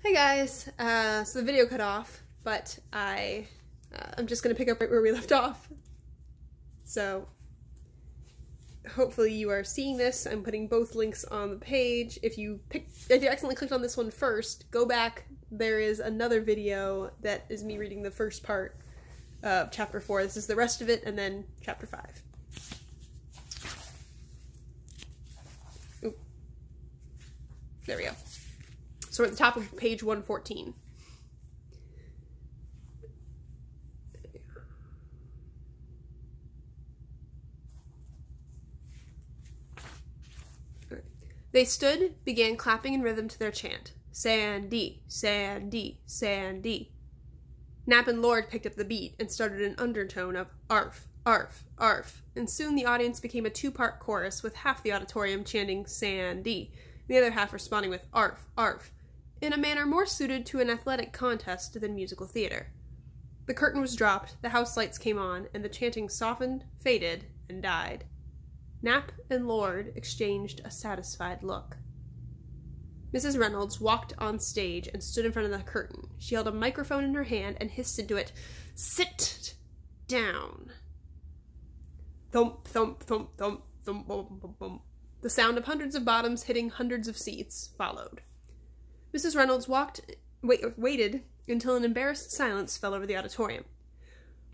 Hey guys, so the video cut off, but I'm just gonna pick up right where we left off. So hopefully you are seeing this. I'm putting both links on the page. If you accidentally clicked on this one first, go back. There is another video that is me reading the first part of chapter 4. This is the rest of it, and then chapter 5. Ooh. There we go. So we're at the top of page 114. They stood, began clapping in rhythm to their chant. Sandy, Sandy, Sandy. Nap and Lord picked up the beat and started an undertone of arf, arf, arf, and soon the audience became a two-part chorus with half the auditorium chanting Sandy, the other half responding with arf, arf, in a manner more suited to an athletic contest than musical theater. The curtain was dropped, the house lights came on, and the chanting softened, faded, and died. Nap and Lord exchanged a satisfied look. Mrs. Reynolds walked on stage and stood in front of the curtain. She held a microphone in her hand and hissed into it, "Sit down." Thump, thump, thump, thump, thump, bum, bum, bum. The sound of hundreds of bottoms hitting hundreds of seats followed. Mrs. Reynolds waited until an embarrassed silence fell over the auditorium.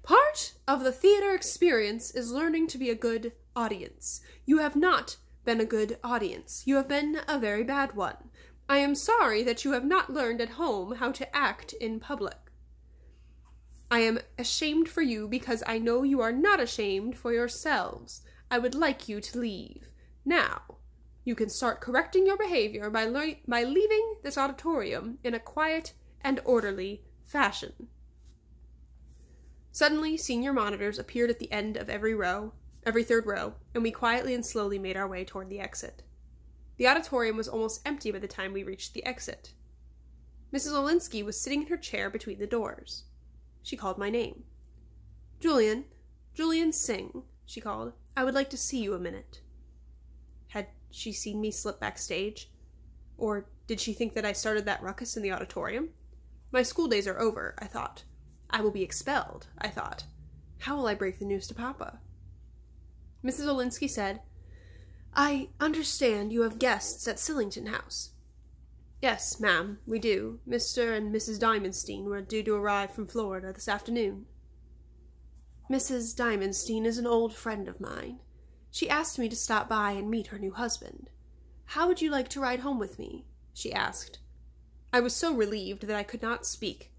Part of the theater experience is learning to be a good audience. You have not been a good audience. You have been a very bad one. I am sorry that you have not learned at home how to act in public. I am ashamed for you because I know you are not ashamed for yourselves. I would like you to leave. Now, you can start correcting your behavior by leaving this auditorium in a quiet and orderly fashion. Suddenly, senior monitors appeared at the end of every third row, and we quietly and slowly made our way toward the exit. The auditorium was almost empty by the time we reached the exit. Mrs. Olinski was sitting in her chair between the doors. She called my name. Julian, Julian Singh, she called. I would like to see you a minute. Had she seen me slip backstage? Or did she think that I started that ruckus in the auditorium? My school days are over, I thought. I will be expelled, I thought. How will I break the news to Papa? Mrs. Olinski said, I understand you have guests at Sillington House. Yes, ma'am, we do. Mr. and Mrs. Diamondstein were due to arrive from Florida this afternoon. Mrs. Diamondstein is an old friend of mine. She asked me to stop by and meet her new husband. How would you like to ride home with me? She asked. I was so relieved that I could not speak.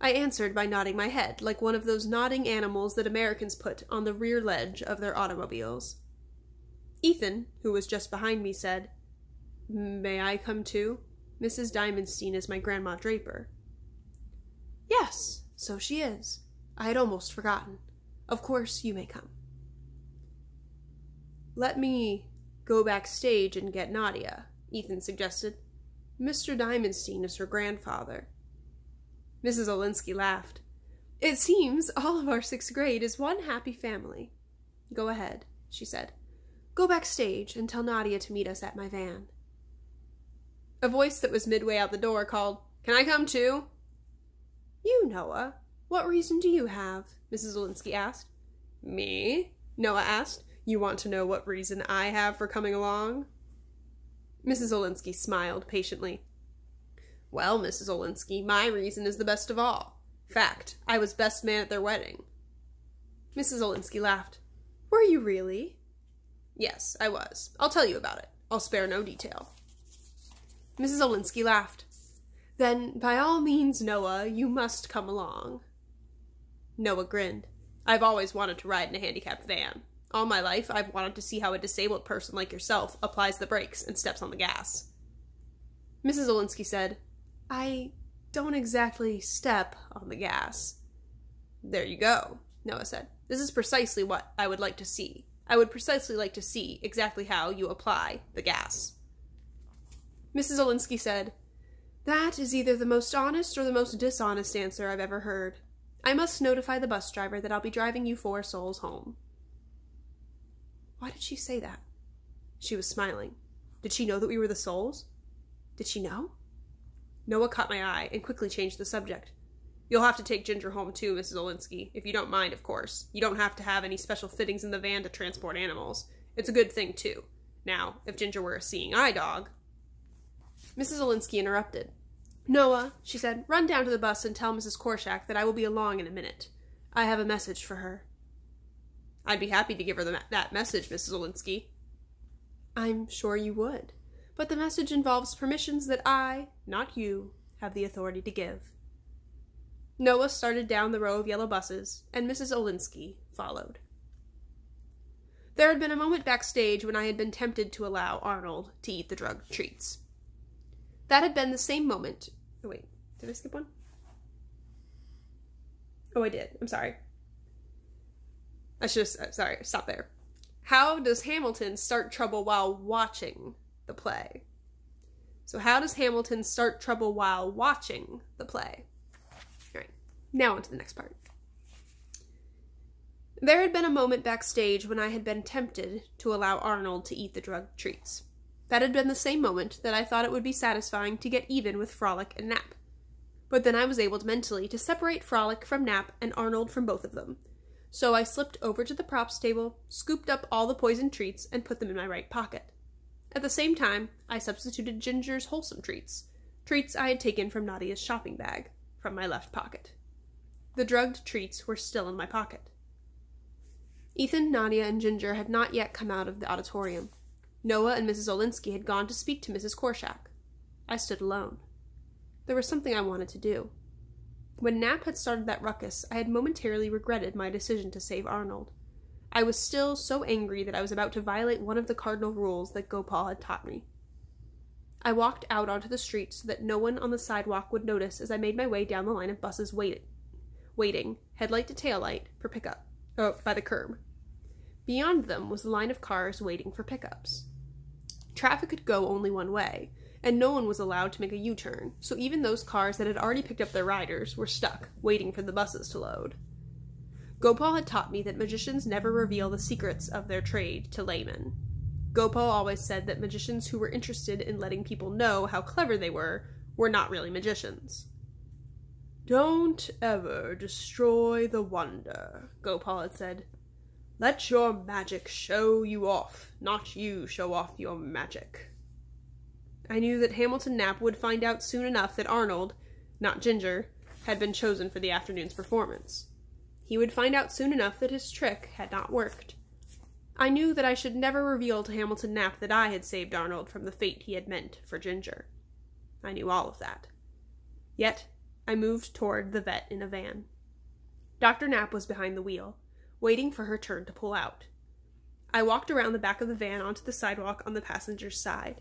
I answered by nodding my head, like one of those nodding animals that Americans put on the rear ledge of their automobiles. Ethan, who was just behind me, said, May I come too? Mrs. Diamondstein is my Grandma Draper. Yes, so she is. I had almost forgotten. Of course you may come. Let me go backstage and get Nadia, Ethan suggested. Mr. Diamondstein is her grandfather. Mrs. Olinski laughed. It seems all of our 6th grade is one happy family. Go ahead, she said. Go backstage and tell Nadia to meet us at my van. A voice that was midway out the door called, Can I come too? You, Noah. What reason do you have? Mrs. Olinski asked. Me? Noah asked. You want to know what reason I have for coming along? Mrs. Olinski smiled patiently. Well, Mrs. Olinski, my reason is the best of all. Fact, I was best man at their wedding. Mrs. Olinski laughed. Were you really? Yes, I was. I'll tell you about it. I'll spare no detail. Mrs. Olinski laughed. Then, by all means, Noah, you must come along. Noah grinned. I've always wanted to ride in a handicapped van. All my life, I've wanted to see how a disabled person like yourself applies the brakes and steps on the gas. Mrs. Olinski said, I don't exactly step on the gas. There you go, Noah said. This is precisely what I would like to see. I would precisely like to see exactly how you apply the gas. Mrs. Olinski said, That is either the most honest or the most dishonest answer I've ever heard. I must notify the bus driver that I'll be driving you 4 souls home. Why did she say that? She was smiling. Did she know that we were the souls? Did she know? Noah caught my eye and quickly changed the subject. You'll have to take Ginger home too, Mrs. Olinski, if you don't mind, of course. You don't have to have any special fittings in the van to transport animals. It's a good thing, too. Now, if Ginger were a seeing eye dog... Mrs. Olinski interrupted. Noah, she said, run down to the bus and tell Mrs. Courteous that I will be along in a minute. I have a message for her. I'd be happy to give her that message, Mrs. Olinski. I'm sure you would. But the message involves permissions that I, not you, have the authority to give. Noah started down the row of yellow buses, and Mrs. Olinski followed. There had been a moment backstage when I had been tempted to allow Arnold to eat the drugged treats. That had been the same moment... Oh, wait. Did I skip one? Oh, I did. I'm sorry. I should have... Sorry, stop there. How does Hamilton start trouble while watching the play? So how does Hamilton start trouble while watching the play? All right, now on to the next part. There had been a moment backstage when I had been tempted to allow Arnold to eat the drugged treats. That had been the same moment that I thought it would be satisfying to get even with Frolic and Nap. But then I was able to mentally to separate Frolic from Nap and Arnold from both of them. So I slipped over to the props table, scooped up all the poisoned treats, and put them in my right pocket. At the same time, I substituted Ginger's wholesome treats I had taken from Nadia's shopping bag, from my left pocket. The drugged treats were still in my pocket. Ethan, Nadia, and Ginger had not yet come out of the auditorium. Noah and Mrs. Olinski had gone to speak to Mrs. Courteous. I stood alone. There was something I wanted to do. When Nap had started that ruckus, I had momentarily regretted my decision to save Arnold. I was still so angry that I was about to violate one of the cardinal rules that Gopal had taught me. I walked out onto the street so that no one on the sidewalk would notice as I made my way down the line of buses waiting, headlight to taillight, for pickup, by the curb. Beyond them was the line of cars waiting for pickups. Traffic could go only one way, and no one was allowed to make a U-turn, so even those cars that had already picked up their riders were stuck, waiting for the buses to load. Gopal had taught me that magicians never reveal the secrets of their trade to laymen. Gopal always said that magicians who were interested in letting people know how clever they were not really magicians. Don't ever destroy the wonder, Gopal had said. Let your magic show you off, not you show off your magic. I knew that Hamilton Nap would find out soon enough that Arnold, not Ginger, had been chosen for the afternoon's performance. He would find out soon enough that his trick had not worked. I knew that I should never reveal to Hamilton Nap that I had saved Arnold from the fate he had meant for Ginger. I knew all of that. Yet, I moved toward the vet in a van. Dr. Knapp was behind the wheel, waiting for her turn to pull out. I walked around the back of the van onto the sidewalk on the passenger's side.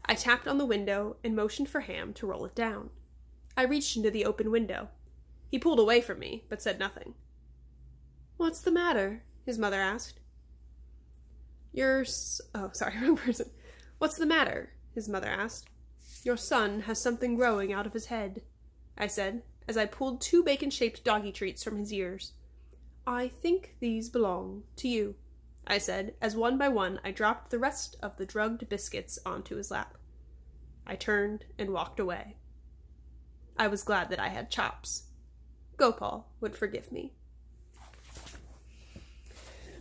I tapped on the window and motioned for Ham to roll it down. I reached into the open window. He pulled away from me, but said nothing. What's the matter? His mother asked. Oh, sorry, wrong person. What's the matter? His mother asked. Your son has something growing out of his head, I said, as I pulled 2 bacon-shaped doggy treats from his ears. I think these belong to you, I said, as one by one I dropped the rest of the drugged biscuits onto his lap. I turned and walked away. I was glad that I had chops. Gopal would forgive me.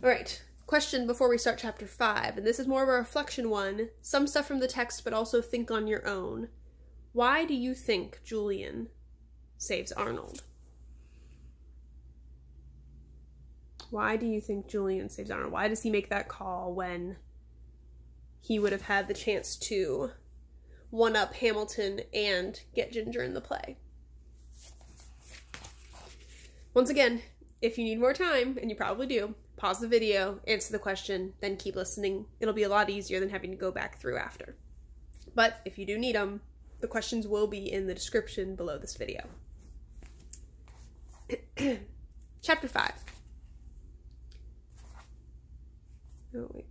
All right, question before we start chapter 5, and this is more of a reflection one. Some stuff from the text, but also think on your own. Why do you think Julian saves Arnold? Why do you think Julian saves Arnold? Why does he make that call when he would have had the chance to one-up Hamilton and get Ginger in the play? Once again, if you need more time, and you probably do, pause the video, answer the question, then keep listening. It'll be a lot easier than having to go back through after. But if you do need them, the questions will be in the description below this video. Chapter 5. Oh, wait.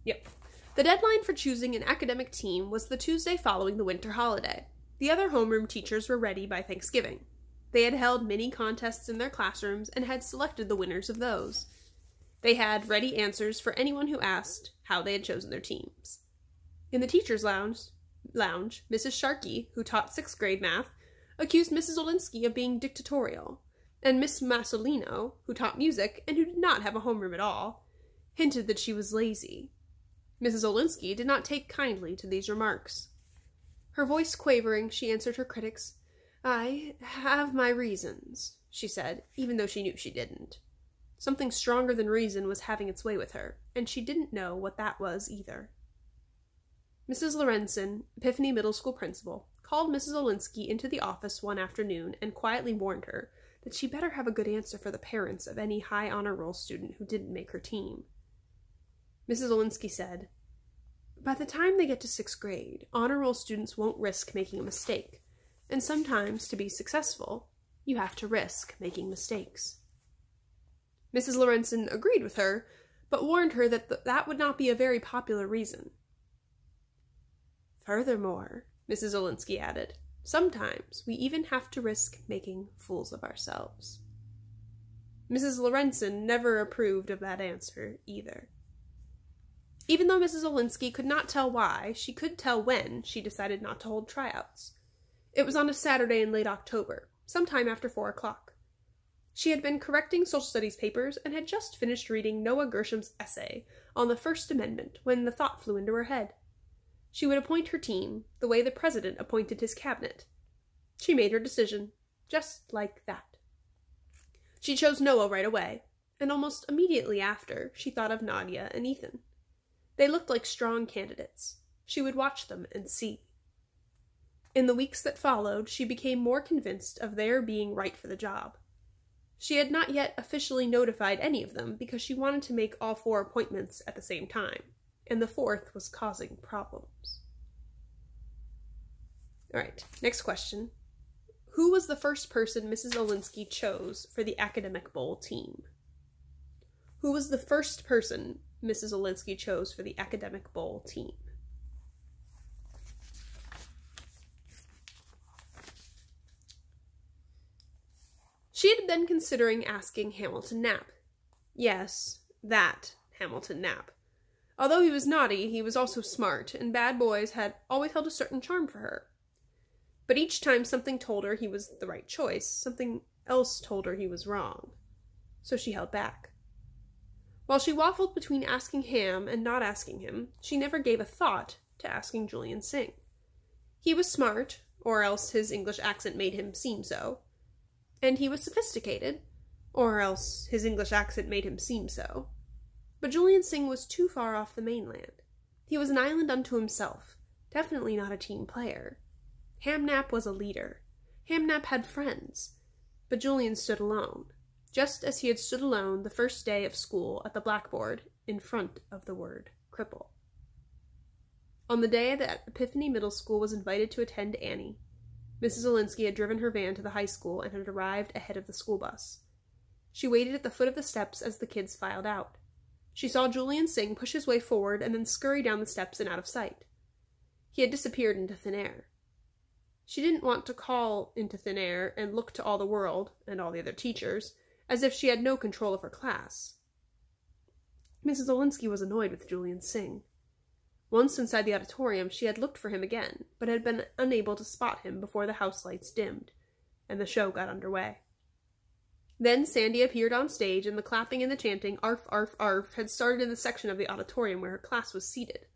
Yep. The deadline for choosing an academic team was the Tuesday following the winter holiday. The other homeroom teachers were ready by Thanksgiving. They had held mini contests in their classrooms and had selected the winners of those. They had ready answers for anyone who asked how they had chosen their teams. In the teacher's lounge, lounge, Mrs. Sharkey, who taught 6th grade math, accused Mrs. Olinski of being dictatorial, and Miss Massolino, who taught music and who did not have a homeroom at all, hinted that she was lazy. Mrs. Olinski did not take kindly to these remarks. Her voice quavering, she answered her critics. "I have my reasons," she said, even though she knew she didn't. Something stronger than reason was having its way with her, and she didn't know what that was either. Mrs. Lorenzen, Epiphany Middle School principal, called Mrs. Olinski into the office one afternoon and quietly warned her that she better have a good answer for the parents of any high honor roll student who didn't make her team. Mrs. Olinski said, "By the time they get to 6th grade, honor roll students won't risk making a mistake, and sometimes, to be successful, you have to risk making mistakes." Mrs. Lorenzen agreed with her, but warned her that that would not be a very popular reason. "Furthermore," Mrs. Olinski added, "sometimes we even have to risk making fools of ourselves." Mrs. Lorenzen never approved of that answer either. Even though Mrs. Olinski could not tell why, she could tell when she decided not to hold tryouts. It was on a Saturday in late October, sometime after 4 o'clock. She had been correcting social studies papers and had just finished reading Noah Gersham's essay on the First Amendment when the thought flew into her head. She would appoint her team the way the president appointed his cabinet. She made her decision, just like that. She chose Noah right away, and almost immediately after, she thought of Nadia and Ethan. They looked like strong candidates. She would watch them and see. In the weeks that followed, she became more convinced of their being right for the job. She had not yet officially notified any of them because she wanted to make all 4 appointments at the same time, and the 4th was causing problems. All right, next question. Who was the first person Mrs. Olinski chose for the Academic Bowl team? Who was the first person Mrs. Olinski chose for the Academic Bowl team? She had been considering asking Hamilton Knapp. Yes, that Hamilton Knapp. Although he was naughty, he was also smart, and bad boys had always held a certain charm for her. But each time something told her he was the right choice, something else told her he was wrong. So she held back. While she waffled between asking Ham and not asking him, she never gave a thought to asking Julian Singh. He was smart, or else his English accent made him seem so. And he was sophisticated, or else his English accent made him seem so. But Julian Singh was too far off the mainland. He was an island unto himself, definitely not a team player. Ham Knapp was a leader. Ham Knapp had friends, but Julian stood alone, just as he had stood alone the first day of school at the blackboard in front of the word cripple. On the day that Epiphany Middle School was invited to attend Annie, Mrs. Olinski had driven her van to the high school and had arrived ahead of the school bus. She waited at the foot of the steps as the kids filed out. She saw Julian Singh push his way forward and then scurry down the steps and out of sight. He had disappeared into thin air. She didn't want to call into thin air and look to all the world, and all the other teachers, as if she had no control of her class. Mrs. Olinski was annoyed with Julian Singh. Once inside the auditorium, she had looked for him again, but had been unable to spot him before the house lights dimmed, and the show got underway. Then Sandy appeared on stage, and the clapping and the chanting, "Arf, arf, arf," had started in the section of the auditorium where her class was seated.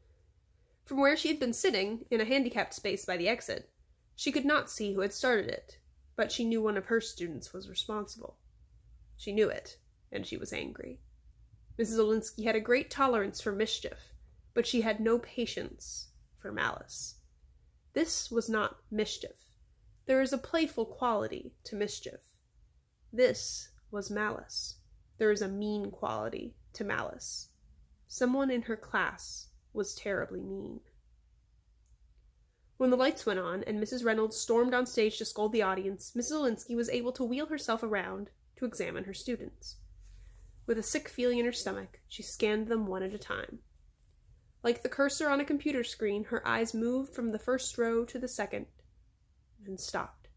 From where she had been sitting, in a handicapped space by the exit, she could not see who had started it, but she knew one of her students was responsible. She knew it, and she was angry. Mrs. Olinski had a great tolerance for mischief, but she had no patience for malice. This was not mischief. There is a playful quality to mischief. This was malice. There is a mean quality to malice. Someone in her class was terribly mean. When the lights went on and Mrs. Reynolds stormed on stage to scold the audience, Mrs. Olinski was able to wheel herself around to examine her students. With a sick feeling in her stomach, she scanned them one at a time. Like the cursor on a computer screen, her eyes moved from the first row to the second, and stopped.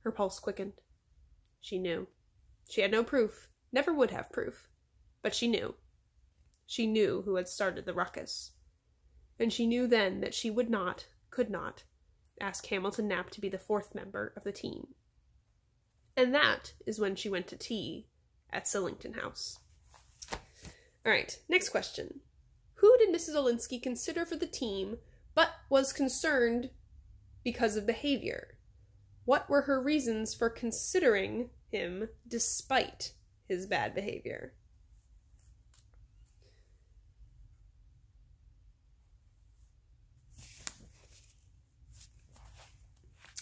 Her pulse quickened. She knew. She had no proof, never would have proof, but she knew. She knew who had started the ruckus. And she knew then that she would not, could not, ask Hamilton Knapp to be the fourth member of the team. And that is when she went to tea at Sillington House. All right, next question. Who did Mrs. Olinski consider for the team, but was concerned because of behavior? What were her reasons for considering him despite his bad behavior?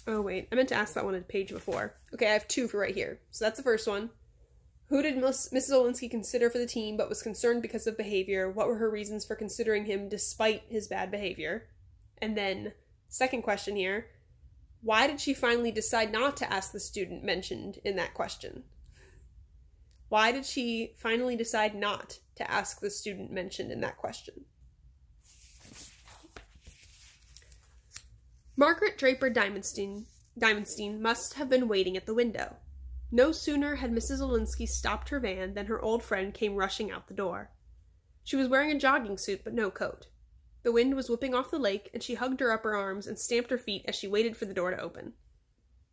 Oh, wait, I meant to ask that one on the page before. Okay, I have two for right here. So that's the first one. Who did Mrs. Olinski consider for the team, but was concerned because of behavior? What were her reasons for considering him despite his bad behavior? And then, second question here, why did she finally decide not to ask the student mentioned in that question? Why did she finally decide not to ask the student mentioned in that question? Margaret Draper Diamondstein must have been waiting at the window. No sooner had Mrs. Olinski stopped her van than her old friend came rushing out the door. She was wearing a jogging suit but no coat. The wind was whipping off the lake, and she hugged her upper arms and stamped her feet as she waited for the door to open.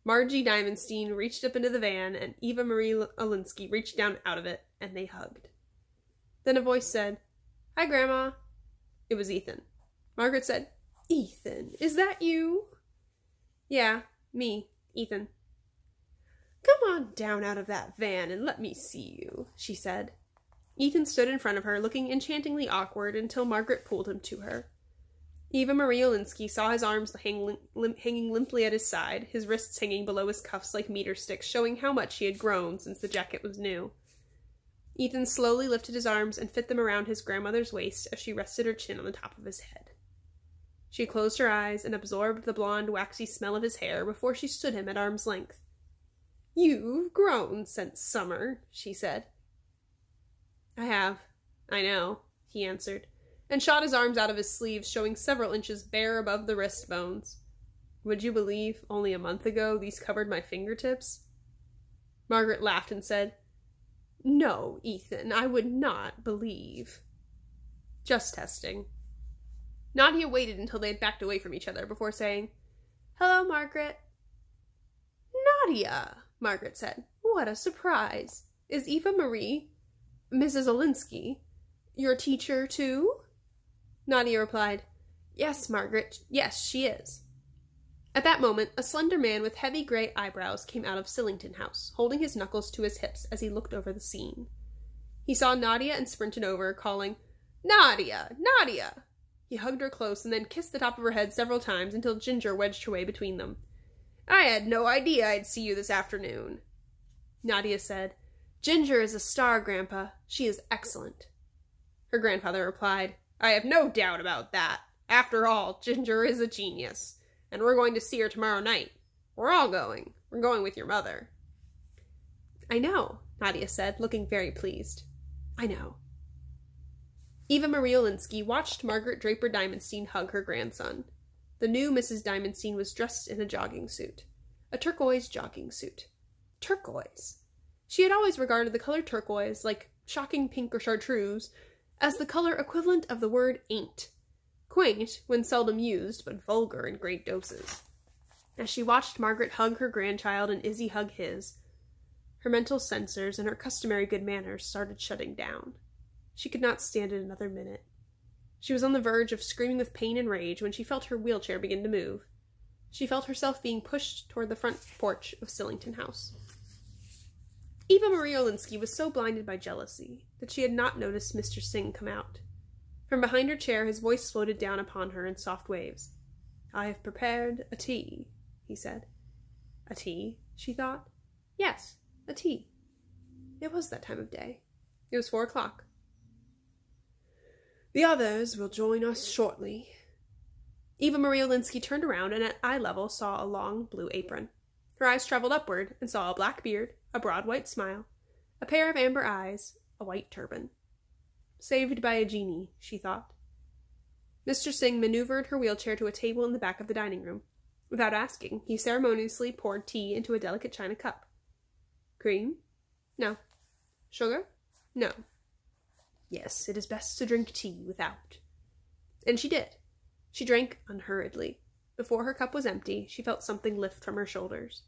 Margie Diamondstein reached up into the van, and Eva Marie Olinski reached down out of it, and they hugged. Then a voice said, "Hi, Grandma." It was Ethan. Margaret said, "Ethan, is that you?" "Yeah, me, Ethan." "Come on down out of that van and let me see you," she said. Ethan stood in front of her, looking enchantingly awkward until Margaret pulled him to her. Eva Marie Olinski saw his arms hanging limply at his side, his wrists hanging below his cuffs like meter sticks, showing how much he had grown since the jacket was new. Ethan slowly lifted his arms and fit them around his grandmother's waist as she rested her chin on the top of his head. She closed her eyes and absorbed the blonde, waxy smell of his hair before she stood him at arm's length. "You've grown since summer," she said. "I have, I know," he answered, and shot his arms out of his sleeves, showing several inches bare above the wrist bones. "Would you believe, only a month ago, these covered my fingertips?" Margaret laughed and said, "No, Ethan, I would not believe." "Just testing." Nadia waited until they had backed away from each other before saying, "Hello, Margaret." "Nadia," Margaret said. "What a surprise. Is Eva Marie, Mrs. Olinski, your teacher too?" Nadia replied, "Yes, Margaret, yes, she is." At that moment, a slender man with heavy gray eyebrows came out of Sillington House, holding his knuckles to his hips as he looked over the scene. He saw Nadia and sprinted over, calling, "Nadia! Nadia!" He hugged her close and then kissed the top of her head several times until Ginger wedged her way between them. "I had no idea I'd see you this afternoon." Nadia said, "Ginger is a star, Grandpa. She is excellent." Her grandfather replied, "I have no doubt about that. After all, Ginger is a genius. And we're going to see her tomorrow night. We're all going. We're going with your mother." "I know," Nadia said, looking very pleased. "I know." Eva Marie Olinski watched Margaret Draper Diamondstein hug her grandson. The new Mrs. Diamondstein was dressed in a jogging suit. A turquoise jogging suit. Turquoise. She had always regarded the color turquoise, like shocking pink or chartreuse, as the color equivalent of the word ain't. Quaint when seldom used, but vulgar in great doses. As she watched Margaret hug her grandchild and Izzy hug his, her mental sensors and her customary good manners started shutting down. She could not stand it another minute. She was on the verge of screaming with pain and rage when she felt her wheelchair begin to move. She felt herself being pushed toward the front porch of Sillington House. Eva Marie Olinski was so blinded by jealousy that she had not noticed Mr. Singh come out. From behind her chair, his voice floated down upon her in soft waves. "I have prepared a tea," he said. A tea, she thought. Yes, a tea. It was that time of day. It was 4 o'clock. "The others will join us shortly." Eva Marie Olinski turned around and at eye level saw a long blue apron. Her eyes traveled upward and saw a black beard, a broad white smile, a pair of amber eyes, a white turban. Saved by a genie, she thought. Mr. Singh maneuvered her wheelchair to a table in the back of the dining room. Without asking, he ceremoniously poured tea into a delicate china cup. "Cream? No. Sugar? No. Yes, it is best to drink tea without." And she did. She drank unhurriedly. before her cup was empty, she felt something lift from her shoulders.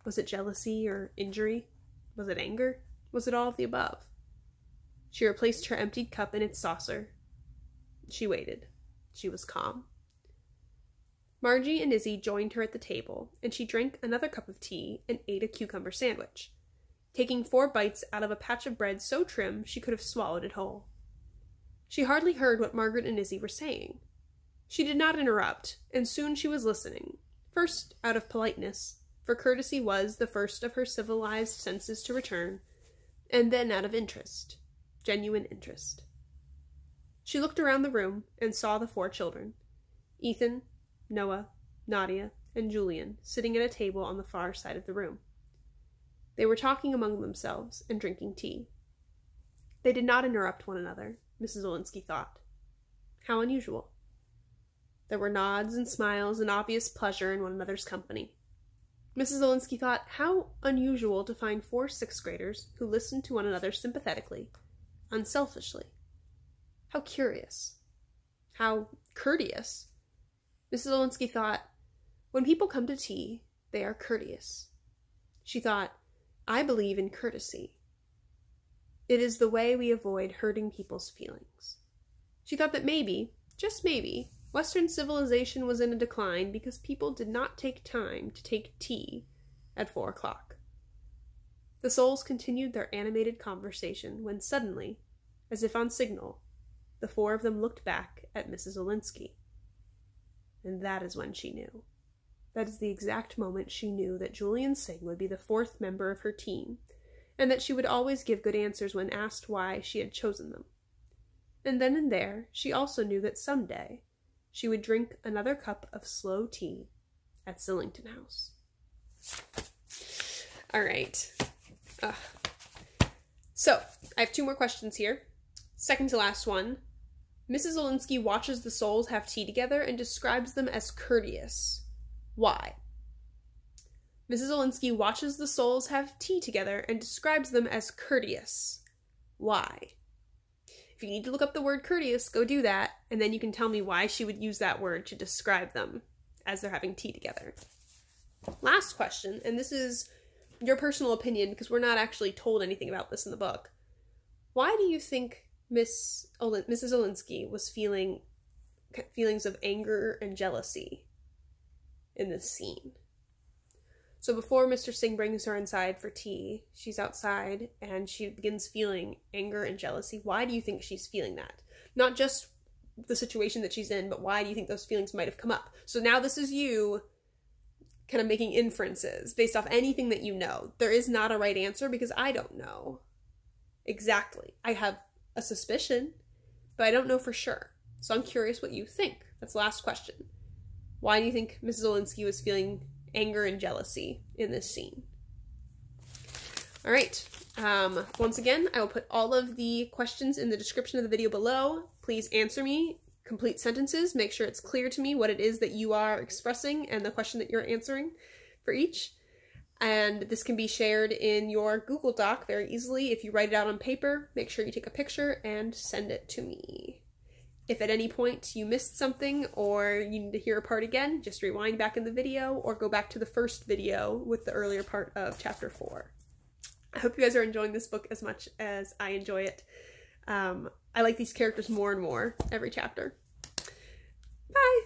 Was it jealousy or injury? Was it anger? Was it all of the above? She replaced her emptied cup in its saucer. She waited. She was calm. Margie and Izzy joined her at the table, and she drank another cup of tea and ate a cucumber sandwich, taking 4 bites out of a patch of bread so trim she could have swallowed it whole. She hardly heard what Margaret and Izzy were saying. She did not interrupt, and soon she was listening, first out of politeness, for courtesy was the first of her civilized senses to return, and then out of interest, genuine interest. She looked around the room and saw the 4 children, Ethan, Noah, Nadia, and Julian, sitting at a table on the far side of the room. They were talking among themselves and drinking tea. They did not interrupt one another, Mrs. Olinski thought. How unusual. There were nods and smiles and obvious pleasure in one another's company. Mrs. Olinski thought, how unusual to find 4 6th graders who listened to one another sympathetically, unselfishly. How curious. How courteous. Mrs. Olinski thought, when people come to tea, they are courteous. She thought, I believe in courtesy. It is the way we avoid hurting people's feelings. She thought that maybe, just maybe, Western civilization was in a decline because people did not take time to take tea at 4 o'clock. The souls continued their animated conversation when suddenly, as if on signal, the 4 of them looked back at Mrs. Olinski. And that is when she knew. That is the exact moment she knew that Julian Singh would be the 4th member of her team, and that she would always give good answers when asked why she had chosen them. And then and there, she also knew that someday she would drink another cup of slow tea at Sillington House. All right. So, I have 2 more questions here. Second to last one. Mrs. Olinski watches the souls have tea together and describes them as courteous. Why? Mrs. Olinski watches the souls have tea together and describes them as courteous. Why? If you need to look up the word courteous, go do that, and then you can tell me why she would use that word to describe them as they're having tea together. Last question, and this is your personal opinion because we're not actually told anything about this in the book. Why do you think Mrs. Olinski was feeling feelings of anger and jealousy in this scene? So before Mr. Singh brings her inside for tea, she's outside and she begins feeling anger and jealousy. Why do you think she's feeling that? Not just the situation that she's in, but why do you think those feelings might have come up? So now this is you kind of making inferences based off anything that you know. There is not a right answer because I don't know exactly. I have a suspicion, but I don't know for sure. So I'm curious what you think. That's the last question. Why do you think Mrs. Olinski was feeling anger and jealousy in this scene? All right. Once again, I will put all of the questions in the description of the video below. Please answer me. Complete sentences. Make sure it's clear to me what it is that you are expressing and the question that you're answering for each. And this can be shared in your Google Doc very easily. If you write it out on paper, make sure you take a picture and send it to me. If at any point you missed something or you need to hear a part again, just rewind back in the video or go back to the first video with the earlier part of chapter 4. I hope you guys are enjoying this book as much as I enjoy it. I like these characters more and more every chapter. Bye!